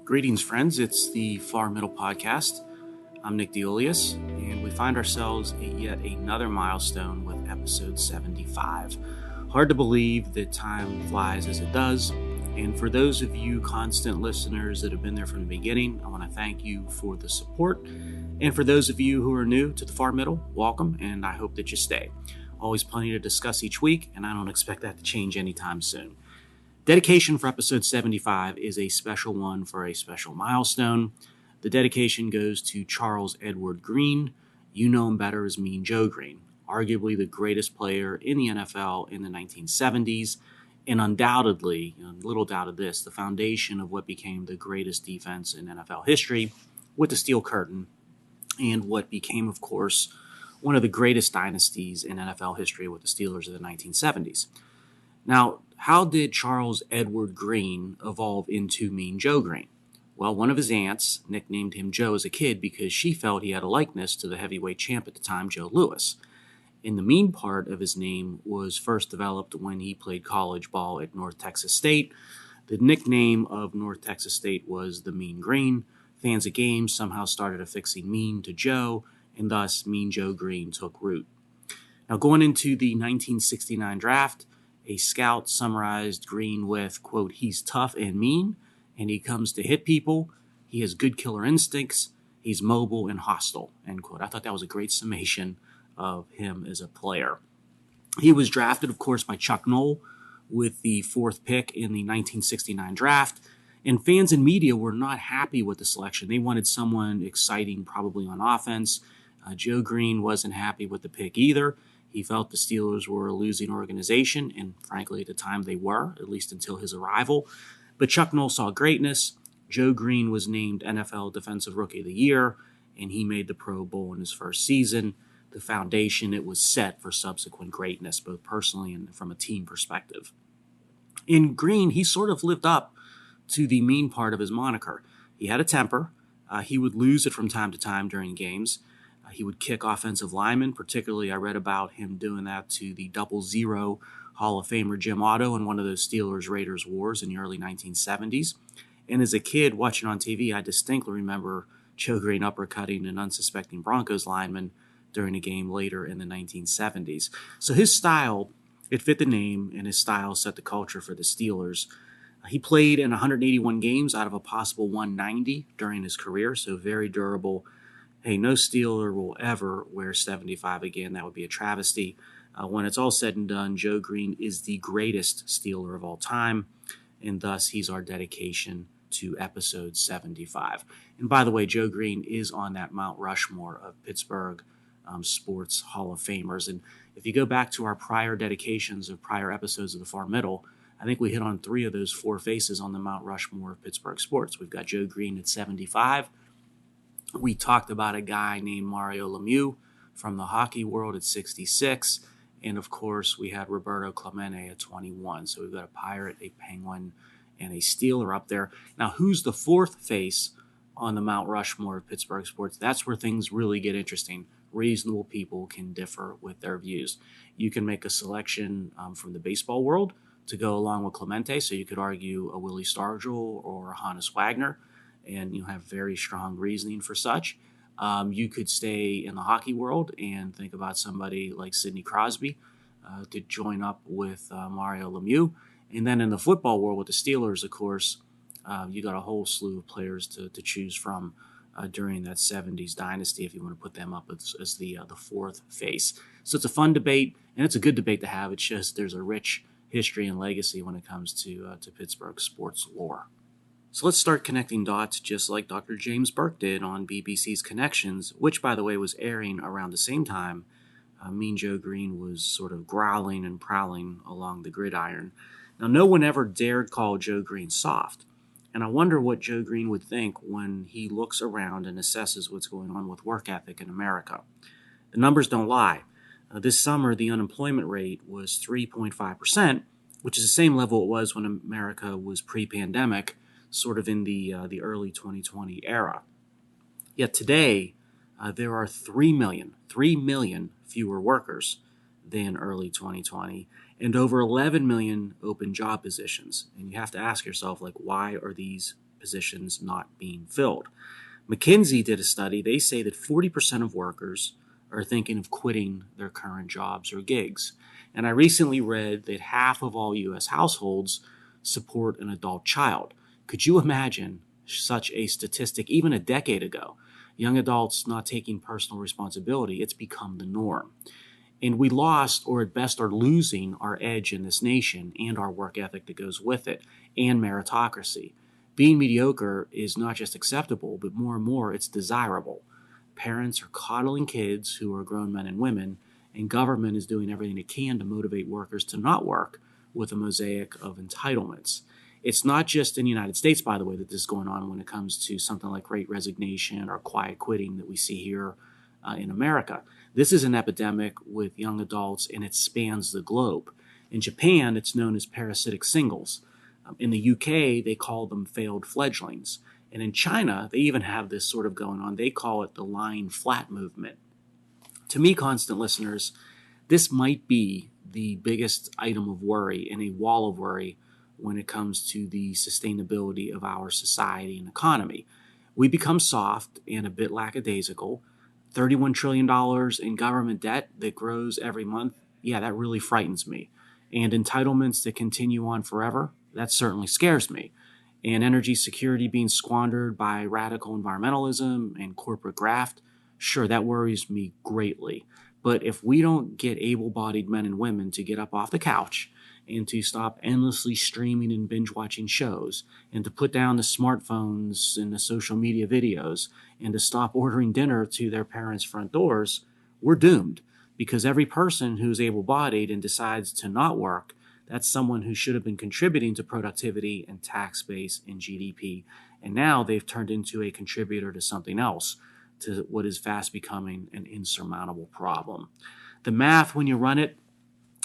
Greetings, friends. It's the Far Middle Podcast. I'm Nick Diolius, and we find ourselves at yet another milestone with episode 75. Hard to believe that time flies as it does, and for those of you constant listeners that have been there from the beginning, I want to thank you for the support. And for those of you who are new to the Far Middle, welcome, and I hope that you stay. Always plenty to discuss each week, and I don't expect that to change anytime soon. Dedication for episode 75 is a special one for a special milestone. The dedication goes to Charles Edward Greene. You know him better as Mean Joe Greene, arguably the greatest player in the NFL in the 1970s, and undoubtedly, little doubt of this, the foundation of what became the greatest defense in NFL history with the Steel Curtain, and what became, of course, one of the greatest dynasties in NFL history with the Steelers of the 1970s. Now, how did Charles Edward Greene evolve into Mean Joe Greene? Well, one of his aunts nicknamed him Joe as a kid because she felt he had a likeness to the heavyweight champ at the time, Joe Louis. And the mean part of his name was first developed when he played college ball at North Texas State. The nickname of North Texas State was the Mean Green. Fans at games somehow started affixing Mean to Joe, and thus Mean Joe Greene took root. Now, going into the 1969 draft, a scout summarized Greene with, quote, "He's tough and mean, and he comes to hit people. He has good killer instincts. He's mobile and hostile," end quote. I thought that was a great summation of him as a player. He was drafted, of course, by Chuck Noll with the fourth pick in the 1969 draft, and fans and media were not happy with the selection. They wanted someone exciting, probably on offense. Joe Greene wasn't happy with the pick either. He felt the Steelers were a losing organization, and frankly, at the time they were, at least until his arrival. But Chuck Noll saw greatness. Joe Greene was named NFL Defensive Rookie of the Year, and he made the Pro Bowl in his first season. The foundation, it was set for subsequent greatness, both personally and from a team perspective. In Greene, he sort of lived up to the mean part of his moniker. He had a temper. He would lose it from time to time during games. He would kick offensive linemen. Particularly, I read about him doing that to the 00 Hall of Famer Jim Otto in one of those Steelers-Raiders wars in the early 1970s. And as a kid watching on TV, I distinctly remember Joe Greene uppercutting an unsuspecting Broncos lineman during a game later in the 1970s. So his style, it fit the name, and his style set the culture for the Steelers. He played in 181 games out of a possible 190 during his career, so very durable. Hey, no Steeler will ever wear 75 again. That would be a travesty. When it's all said and done, Joe Greene is the greatest Steeler of all time, and thus he's our dedication to episode 75. And by the way, Joe Greene is on that Mount Rushmore of Pittsburgh sports Hall of Famers. And if you go back to our prior dedications of prior episodes of the Far Middle, I think we hit on 3 of those 4 faces on the Mount Rushmore of Pittsburgh sports. We've got Joe Greene at 75. We talked about a guy named Mario Lemieux from the hockey world at 66. And, of course, we had Roberto Clemente at 21. So we've got a Pirate, a Penguin, and a Steeler up there. Now, who's the 4th face on the Mount Rushmore of Pittsburgh sports? That's where things really get interesting. Reasonable people can differ with their views. You can make a selection from the baseball world to go along with Clemente. So you could argue a Willie Stargell or a Honus Wagner, and you have very strong reasoning for such. You could stay in the hockey world and think about somebody like Sidney Crosby to join up with Mario Lemieux. And then in the football world with the Steelers, of course, you got a whole slew of players to choose from during that 70s dynasty if you want to put them up as the 4th face. So it's a fun debate, and it's a good debate to have. It's just there's a rich history and legacy when it comes to Pittsburgh sports lore. So let's start connecting dots just like Dr. James Burke did on BBC's Connections, which, by the way, was airing around the same time Mean Joe Greene was sort of growling and prowling along the gridiron. Now, no one ever dared call Joe Greene soft, and I wonder what Joe Greene would think when he looks around and assesses what's going on with work ethic in America. The numbers don't lie. This summer, the unemployment rate was 3.5%, which is the same level it was when America was pre-pandemic, sort of in the early 2020 era. Yet today, there are 3 million fewer workers than early 2020, and over 11 million open job positions. And you have to ask yourself, why are these positions not being filled. McKinsey did a study. They say that 40% of workers are thinking of quitting their current jobs or gigs. And I recently read that half of all U.S. households support an adult child. Could you imagine such a statistic even a decade ago? Young adults not taking personal responsibility, it's become the norm. And we lost, or at best are losing, our edge in this nation and our work ethic that goes with it, and meritocracy. Being mediocre is not just acceptable, but more and more it's desirable. Parents are coddling kids who are grown men and women, and government is doing everything it can to motivate workers to not work with a mosaic of entitlements. It's not just in the United States, by the way, that this is going on when it comes to something like great resignation or quiet quitting that we see here in America. This is an epidemic with young adults, and it spans the globe. In Japan, it's known as parasitic singles. In the UK, they call them failed fledglings. And in China, they even have this sort of going on. They call it the lying flat movement. To me, constant listeners, this might be the biggest item of worry in a wall of worry when it comes to the sustainability of our society and economy. We become soft and a bit lackadaisical. $31 trillion in government debt that grows every month, yeah, that really frightens me. And entitlements that continue on forever, that certainly scares me. And energy security being squandered by radical environmentalism and corporate graft, sure, that worries me greatly. But if we don't get able-bodied men and women to get up off the couch and to stop endlessly streaming and binge-watching shows, and to put down the smartphones and the social media videos, and to stop ordering dinner to their parents' front doors, we're doomed. Because every person who's able-bodied and decides to not work, that's someone who should have been contributing to productivity and tax base and GDP. And now they've turned into a contributor to something else, to what is fast becoming an insurmountable problem. The math, when you run it,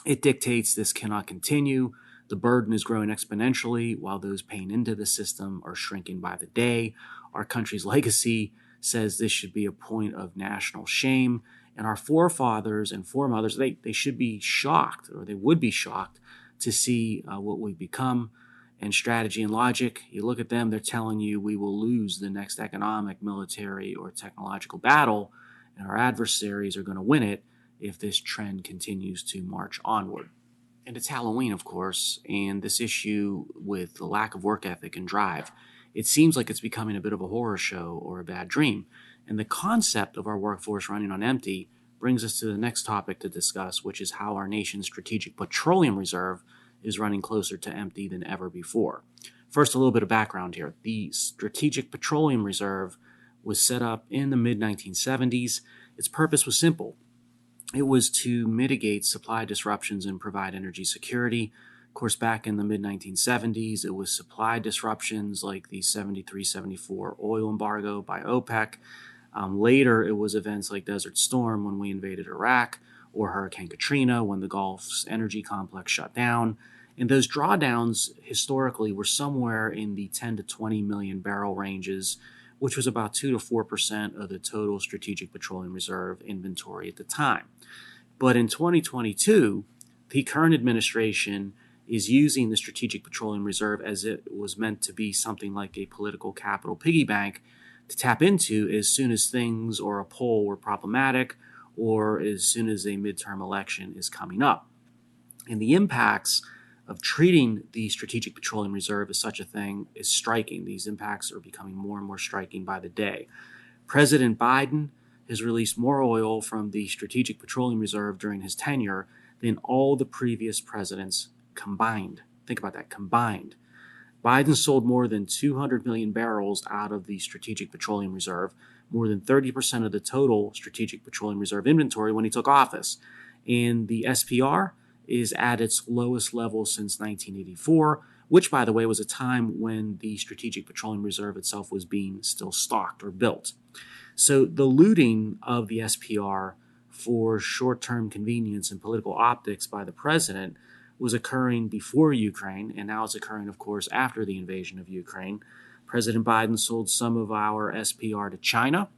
it dictates this cannot continue. The burden is growing exponentially while those paying into the system are shrinking by the day. Our country's legacy says this should be a point of national shame. And our forefathers and foremothers, they should be shocked, or they would be shocked to see what we've become. And strategy and logic, you look at them, they're telling you we will lose the next economic, military, or technological battle, and our adversaries are going to win it if this trend continues to march onward. And it's Halloween, of course, and this issue with the lack of work ethic and drive, it seems like it's becoming a bit of a horror show or a bad dream. And the concept of our workforce running on empty brings us to the next topic to discuss, which is how our nation's strategic petroleum reserve is running closer to empty than ever before. First, a little bit of background here. The Strategic Petroleum Reserve was set up in the mid-1970s. Its purpose was simple. It was to mitigate supply disruptions and provide energy security. Of course, back in the mid-1970s, it was supply disruptions like the 73-74 oil embargo by OPEC. Later, it was events like Desert Storm when we invaded Iraq, or Hurricane Katrina when the Gulf's energy complex shut down. And those drawdowns historically were somewhere in the 10 to 20 million barrel ranges, which was about 2 to 4% of the total Strategic Petroleum Reserve inventory at the time. But in 2022, the current administration is using the Strategic Petroleum Reserve as it was meant to be something like a political capital piggy bank to tap into as soon as things or a poll were problematic, or as soon as a midterm election is coming up. And the impacts of treating the Strategic Petroleum Reserve as such a thing is striking. These impacts are becoming more and more striking by the day. President Biden has released more oil from the Strategic Petroleum Reserve during his tenure than all the previous presidents combined. Think about that, combined. Biden sold more than 200 million barrels out of the Strategic Petroleum Reserve, more than 30% of the total Strategic Petroleum Reserve inventory when he took office. And the SPR is at its lowest level since 1984, which, by the way, was a time when the Strategic Petroleum Reserve itself was being still stocked or built. So the looting of the SPR for short-term convenience and political optics by the president was occurring before Ukraine, and now it's occurring, of course, after the invasion of Ukraine. President Biden sold some of our SPR to China,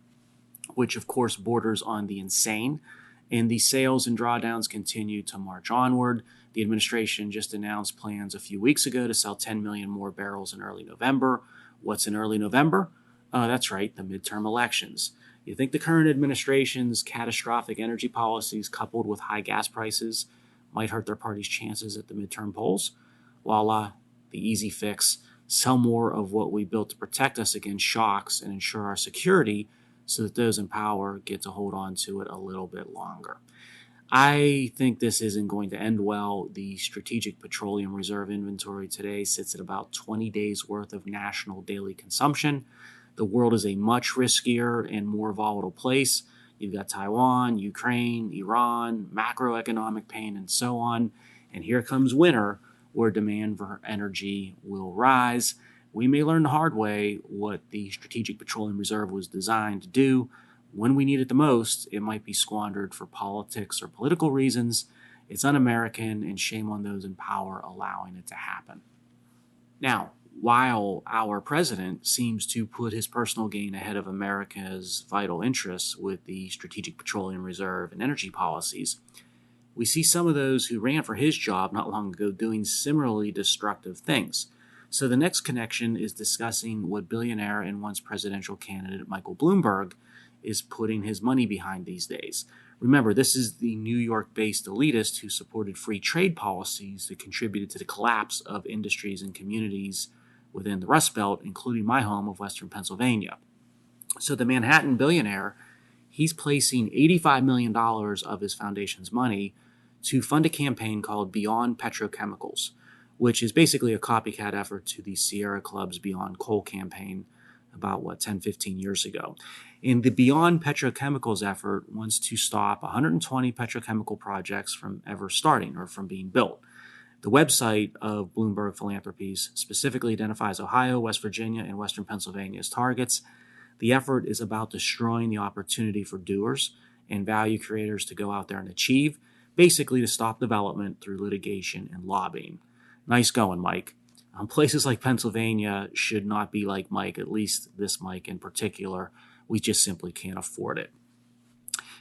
which, of course, borders on the insane. And the sales and drawdowns continue to march onward. The administration just announced plans a few weeks ago to sell 10 million more barrels in early November, What's in early November? That's right, the midterm elections. You think the current administration's catastrophic energy policies, coupled with high gas prices, might hurt their party's chances at the midterm polls? Voila, the easy fix. Sell more of what we built to protect us against shocks and ensure our security so that those in power get to hold on to it a little bit longer. I think this isn't going to end well. The Strategic Petroleum Reserve inventory today sits at about 20 days worth of national daily consumption. The world is a much riskier and more volatile place. You've got Taiwan, Ukraine, Iran, macroeconomic pain, and so on. And here comes winter, where demand for energy will rise. We may learn the hard way what the Strategic Petroleum Reserve was designed to do. When we need it the most, it might be squandered for politics or political reasons. It's un-American, and shame on those in power allowing it to happen. Now, while our president seems to put his personal gain ahead of America's vital interests with the Strategic Petroleum Reserve and energy policies, we see some of those who ran for his job not long ago doing similarly destructive things. So the next connection is discussing what billionaire and once presidential candidate Michael Bloomberg is putting his money behind these days. Remember, this is the New York-based elitist who supported free trade policies that contributed to the collapse of industries and communities within the Rust Belt, including my home of Western Pennsylvania. So the Manhattan billionaire, he's placing $85 million of his foundation's money to fund a campaign called Beyond Petrochemicals, which is basically a copycat effort to the Sierra Club's Beyond Coal campaign about, 10, 15 years ago. And the Beyond Petrochemicals effort wants to stop 120 petrochemical projects from ever starting or from being built. The website of Bloomberg Philanthropies specifically identifies Ohio, West Virginia, and Western Pennsylvania as targets. The effort is about destroying the opportunity for doers and value creators to go out there and achieve, basically to stop development through litigation and lobbying. Nice going, Mike. Places like Pennsylvania should not be like Mike, at least this Mike in particular. We just simply can't afford it.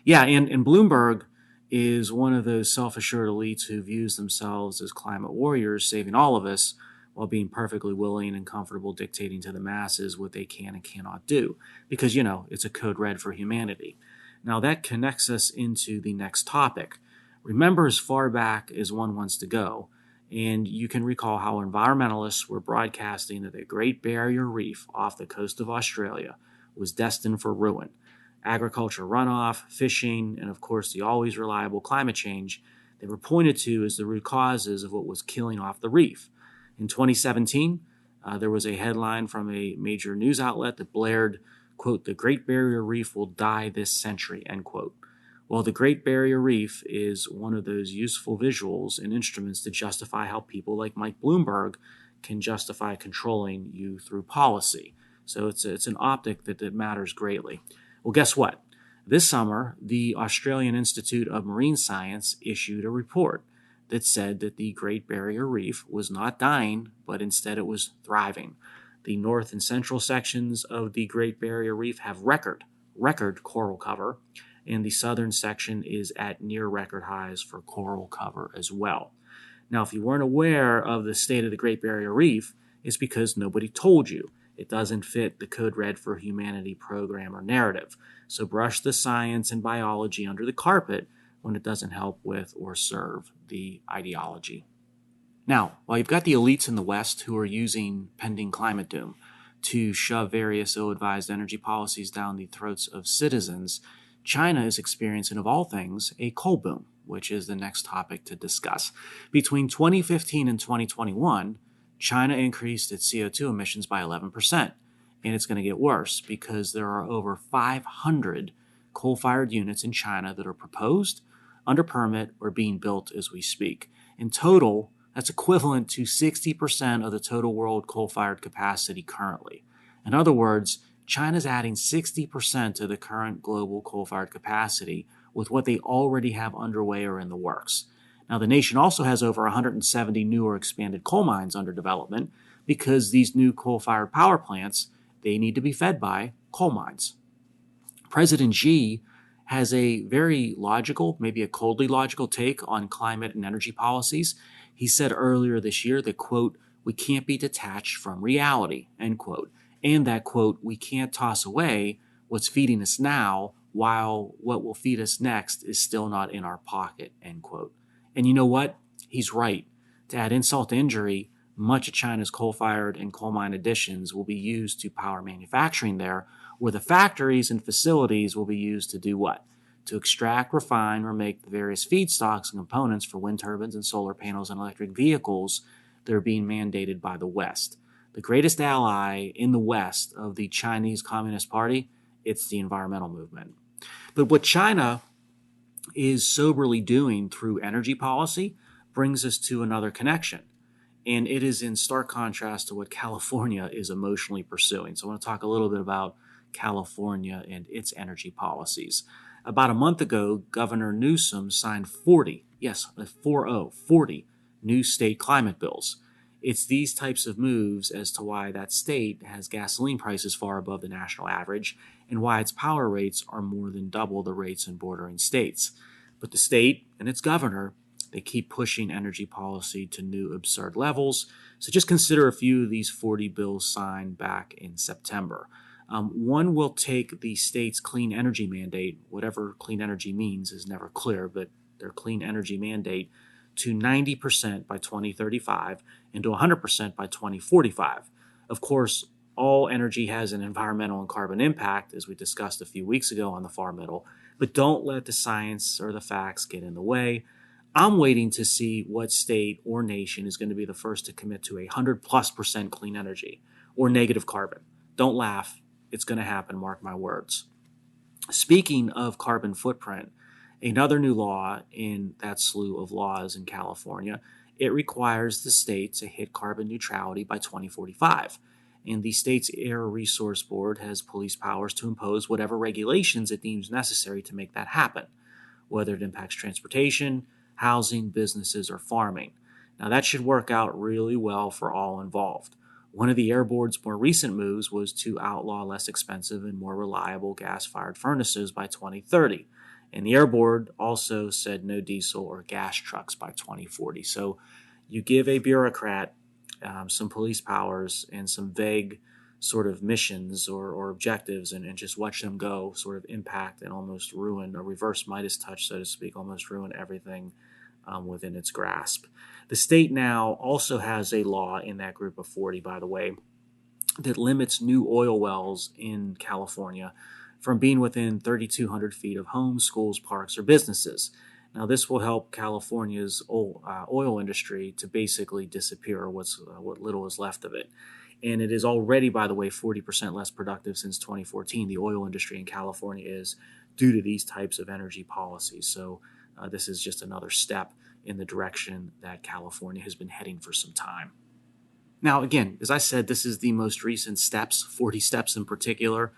Yeah, and Bloomberg is one of those self-assured elites who views themselves as climate warriors, saving all of us, while being perfectly willing and comfortable dictating to the masses what they can and cannot do. Because, it's a code red for humanity. Now, that connects us into the next topic. Remember as far back as one wants to go, and you can recall how environmentalists were broadcasting that the Great Barrier Reef off the coast of Australia was destined for ruin. Agriculture runoff, fishing, and of course the always reliable climate change, they were pointed to as the root causes of what was killing off the reef. In 2017, there was a headline from a major news outlet that blared, quote, "The Great Barrier Reef will die this century," end quote. Well, the Great Barrier Reef is one of those useful visuals and instruments to justify how people like Mike Bloomberg can justify controlling you through policy. So it's an optic that matters greatly. Well, guess what? This summer, the Australian Institute of Marine Science issued a report that said that the Great Barrier Reef was not dying, but instead it was thriving. The north and central sections of the Great Barrier Reef have record coral cover, and the southern section is at near record highs for coral cover as well. Now, if you weren't aware of the state of the Great Barrier Reef, it's because nobody told you. It doesn't fit the Code Red for Humanity program or narrative. So brush the science and biology under the carpet when it doesn't help with or serve the ideology. Now, while you've got the elites in the West who are using pending climate doom to shove various ill-advised energy policies down the throats of citizens, China is experiencing, of all things, a coal boom, which is the next topic to discuss. Between 2015 and 2021, China increased its CO2 emissions by 11%, and it's going to get worse because there are over 500 coal-fired units in China that are proposed, under permit, or being built as we speak. In total, that's equivalent to 60% of the total world coal-fired capacity currently. In other words, China's adding 60% to the current global coal-fired capacity with what they already have underway or in the works. Now, the nation also has over 170 new or expanded coal mines under development because these new coal-fired power plants, they need to be fed by coal mines. President Xi has a very logical, maybe a coldly logical take on climate and energy policies. He said earlier this year that, quote, "We can't be detached from reality," end quote. and that, quote, we can't toss away what's feeding us now while what will feed us next is still not in our pocket, end quote. And you know what? He's right. To add insult to injury, much of China's coal-fired and coal mine additions will be used to power manufacturing there, where the factories and facilities will be used to do what? To extract, refine, or make the various feedstocks and components for wind turbines and solar panels and electric vehicles that are being mandated by the West. The greatest ally in the West of the Chinese Communist Party, it's the environmental movement. But what China is soberly doing through energy policy brings us to another connection. And it is in stark contrast to what California is emotionally pursuing. So I want to talk a little bit about California and its energy policies. About a month ago, Governor Newsom signed 40 new state climate bills. It's these types of moves as to why that state has gasoline prices far above the national average and why its power rates are more than double the rates in bordering states. But the state and its governor, they keep pushing energy policy to new absurd levels. So just consider a few of these 40 bills signed back in September. One will take the state's clean energy mandate, whatever clean energy means is never clear, but their clean energy mandate, to 90% by 2035 and to 100% by 2045. Of course, all energy has an environmental and carbon impact, as we discussed a few weeks ago on the far middle, but don't let the science or the facts get in the way. I'm waiting to see what state or nation is going to be the first to commit to 100+% clean energy or negative carbon. Don't laugh. It's going to happen, mark my words. Speaking of carbon footprint, another new law in that slew of laws in California, it requires the state to hit carbon neutrality by 2045. And the state's Air Resource Board has police powers to impose whatever regulations it deems necessary to make that happen, whether it impacts transportation, housing, businesses, or farming. Now, that should work out really well for all involved. One of the Air Board's more recent moves was to outlaw less expensive and more reliable gas-fired furnaces by 2030. And the Air Board also said no diesel or gas trucks by 2040. So you give a bureaucrat some police powers and some vague sort of missions or objectives and just watch them go sort of impact and almost ruin, a reverse Midas touch, so to speak, almost ruin everything within its grasp. The state now also has a law in that group of 40, by the way, that limits new oil wells in California from being within 3,200 feet of homes, schools, parks, or businesses. Now, this will help California's oil industry to basically disappear, what little is left of it. And it is already, by the way, 40% less productive since 2014. The oil industry in California is due to these types of energy policies. So this is just another step in the direction that California has been heading for some time. Now, again, as I said, this is the most recent steps, 40 steps in particular,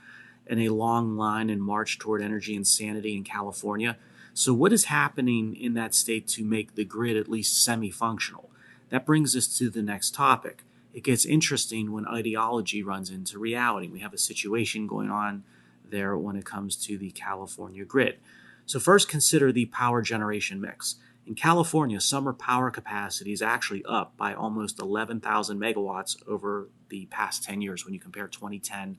in a long line and march toward energy insanity in California. So what is happening in that state to make the grid at least semi-functional? That brings us to the next topic. It gets interesting when ideology runs into reality. We have a situation going on there when it comes to the California grid. So first, consider the power generation mix. In California, summer power capacity is actually up by almost 11,000 megawatts over the past 10 years when you compare 2010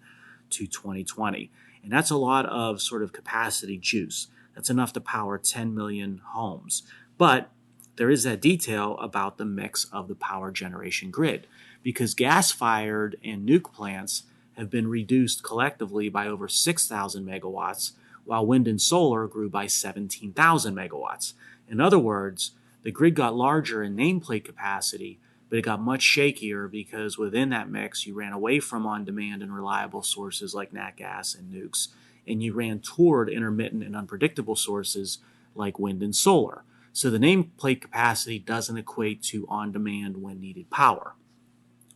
to 2020. And that's a lot of sort of capacity juice. That's enough to power 10 million homes. But there is that detail about the mix of the power generation grid, because gas-fired and nuke plants have been reduced collectively by over 6,000 megawatts, while wind and solar grew by 17,000 megawatts. In other words, the grid got larger in nameplate capacity, but it got much shakier because within that mix, you ran away from on-demand and reliable sources like nat gas and nukes, and you ran toward intermittent and unpredictable sources like wind and solar. So the nameplate capacity doesn't equate to on-demand when needed power.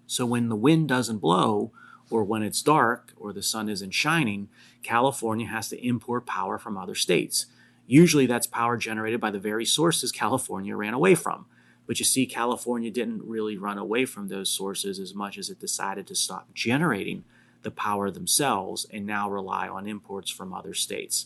So when the wind doesn't blow, or when it's dark, or the sun isn't shining, California has to import power from other states. Usually that's power generated by the very sources California ran away from. But you see, California didn't really run away from those sources as much as it decided to stop generating the power themselves and now rely on imports from other states.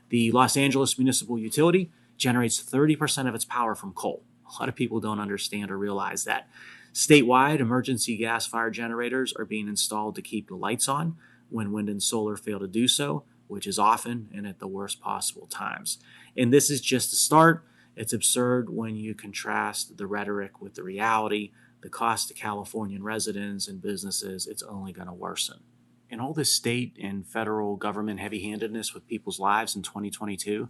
The Los Angeles Municipal Utility generates 30% of its power from coal. A lot of people don't understand or realize that. Statewide, emergency gas-fired generators are being installed to keep the lights on when wind and solar fail to do so, which is often and at the worst possible times. And this is just the start. It's absurd when you contrast the rhetoric with the reality. The cost to Californian residents and businesses, it's only going to worsen. And all this state and federal government heavy-handedness with people's lives in 2022,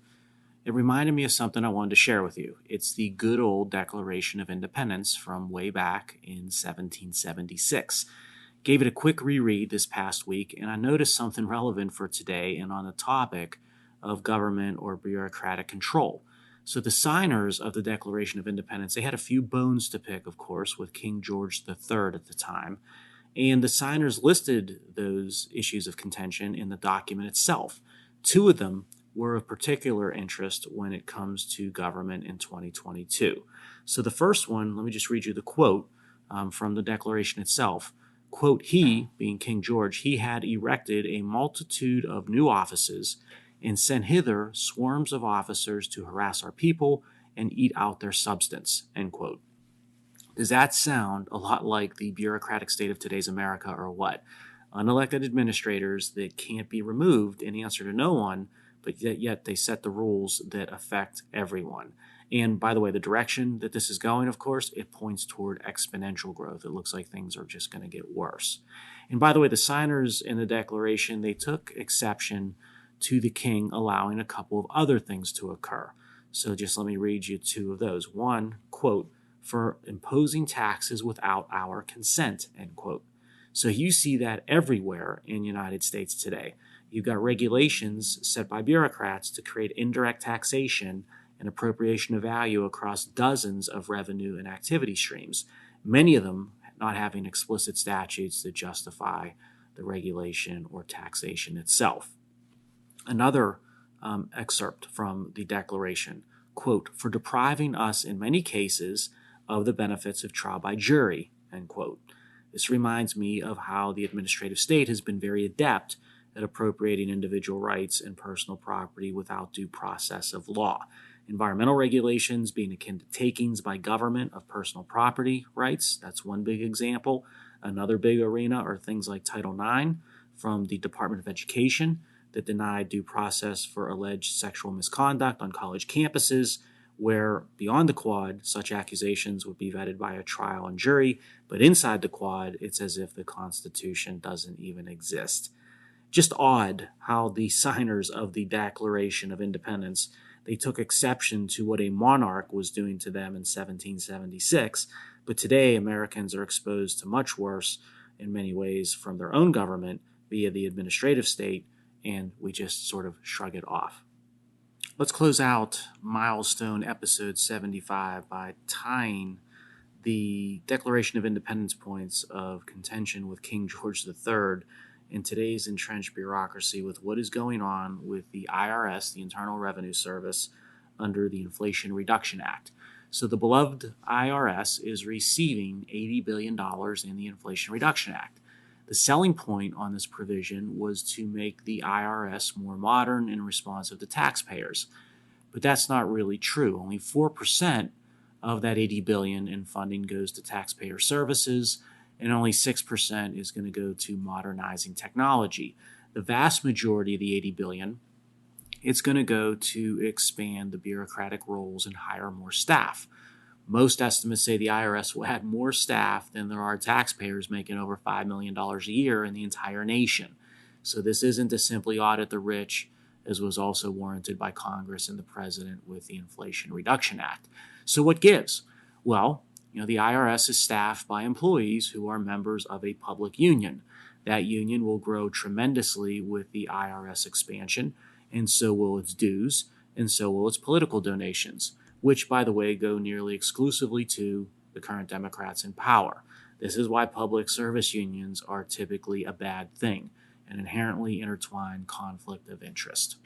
it reminded me of something I wanted to share with you. It's the good old Declaration of Independence from way back in 1776. Gave it a quick reread this past week, and I noticed something relevant for today and on the topic of government or bureaucratic control. So the signers of the Declaration of Independence, they had a few bones to pick, of course, with King George III at the time. And the signers listed those issues of contention in the document itself. Two of them were of particular interest when it comes to government in 2022. So the first one, let me just read you the quote from the Declaration itself. Quote, he, being King George, he had erected a multitude of new offices and sent hither swarms of officers to harass our people and eat out their substance, end quote. Does that sound a lot like the bureaucratic state of today's America or what? Unelected administrators that can't be removed in answer to no one, but yet they set the rules that affect everyone. And by the way, the direction that this is going, of course, it points toward exponential growth. It looks like things are just going to get worse. And by the way, the signers in the Declaration, they took exception to the king allowing a couple of other things to occur. So just let me read you two of those. One, quote, for imposing taxes without our consent, end quote. So you see that everywhere in the United States today. You've got regulations set by bureaucrats to create indirect taxation and appropriation of value across dozens of revenue and activity streams, many of them not having explicit statutes that justify the regulation or taxation itself. Another excerpt from the Declaration, quote, for depriving us in many cases of the benefits of trial by jury, end quote. This reminds me of how the administrative state has been very adept at appropriating individual rights and personal property without due process of law. Environmental regulations being akin to takings by government of personal property rights, that's one big example. Another big arena are things like Title IX from the Department of Education that denied due process for alleged sexual misconduct on college campuses, where beyond the quad, such accusations would be vetted by a trial and jury, but inside the quad, it's as if the Constitution doesn't even exist. Just odd how the signers of the Declaration of Independence, they took exception to what a monarch was doing to them in 1776, but today Americans are exposed to much worse in many ways from their own government via the administrative state, and we just sort of shrug it off. Let's close out milestone episode 75 by tying the Declaration of Independence points of contention with King George III in today's entrenched bureaucracy with what is going on with the IRS, the Internal Revenue Service, under the Inflation Reduction Act. So the beloved IRS is receiving $80 billion in the Inflation Reduction Act. The selling point on this provision was to make the IRS more modern and responsive to taxpayers. But that's not really true. Only 4% of that $80 billion in funding goes to taxpayer services, and only 6% is going to go to modernizing technology. The vast majority of the $80 billion, it's going to go to expand the bureaucratic roles and hire more staff. Most estimates say the IRS will add more staff than there are taxpayers making over $5 million a year in the entire nation. So this isn't to simply audit the rich, as was also warranted by Congress and the President with the Inflation Reduction Act. So what gives? Well, the IRS is staffed by employees who are members of a public union. That union will grow tremendously with the IRS expansion, and so will its dues, and so will its political donations, which, by the way, go nearly exclusively to the current Democrats in power. This is why public service unions are typically a bad thing, an inherently intertwined conflict of interest.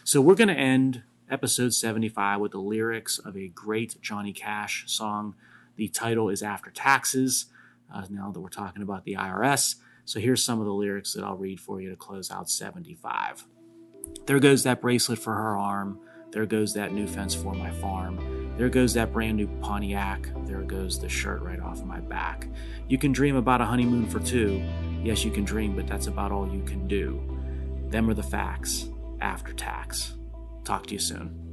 So we're going to end episode 75 with the lyrics of a great Johnny Cash song. The title is After Taxes, now that we're talking about the IRS. So here's some of the lyrics that I'll read for you to close out 75. There goes that bracelet for her arm. There goes that new fence for my farm. There goes that brand new Pontiac. There goes the shirt right off my back. You can dream about a honeymoon for two. Yes, you can dream, but that's about all you can do. Them are the facts after tax. Talk to you soon.